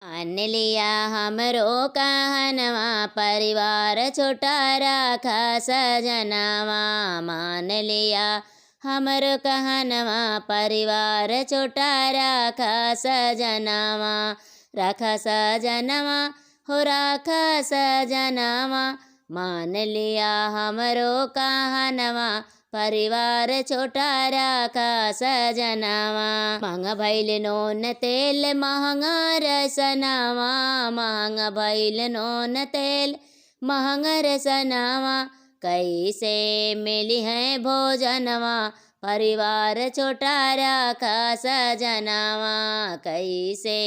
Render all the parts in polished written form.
मान लिया हमरो कहनवा, परिवार छोटा राखा सजनवा। मान लिया हमरो कहनवा, परिवार छोटा राखा सजनवा। राखा सजनवा हो राखा सजनवा। मान लिया हमरो कहनवा, परिवार छोटा राखा सजनवा। महंगा भइल नून तेल महंगा रसनवा। महंगा भइल नून तेल महंगा रसनवा। कैसे मिली है भोजनवा, परिवार छोटा राखा सजनवा। कैसे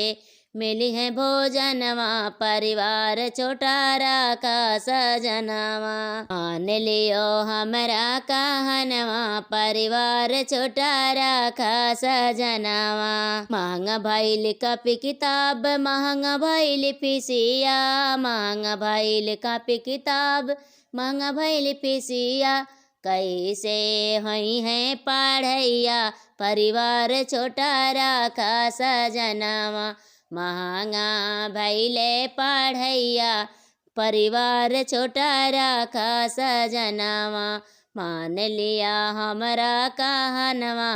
मिली है भोजनवा, परिवार छोटा राखा सजनवा। मान लियो हमरा कहनवा, परिवार छोटा राखा सजनवा। महंगा भइल कॉपी किताब महंगा भइल पीसिया। महंगा भइल कॉपी किताब महंगा भइल पीसिया। कैसे होई है पढ़ैया, परिवार छोटा राखा सजनवा। महंगा भइले पढ़ैया, परिवार छोटा राखा सजनवा। मान लिया हमरा कहनवा,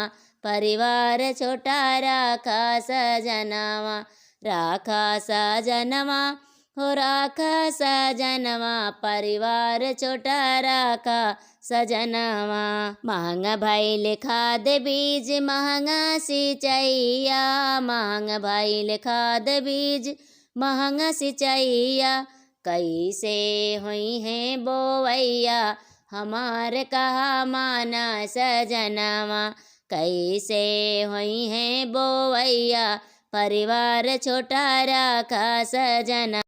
परिवार छोटा राखा सजनवा। राखा सजनवा हो राखा सजनवा, परिवार छोटा राखा सजनवा। महंगा भइल खाद बीज महंगा सिंचैया। महंगा भइल खाद बीज महंगा सिंचैया। कैसे हुई है बोवैया, हमार कहा माना सजनवा। कैसे हुई है बोवैया, परिवार छोटा राखा सजनवा।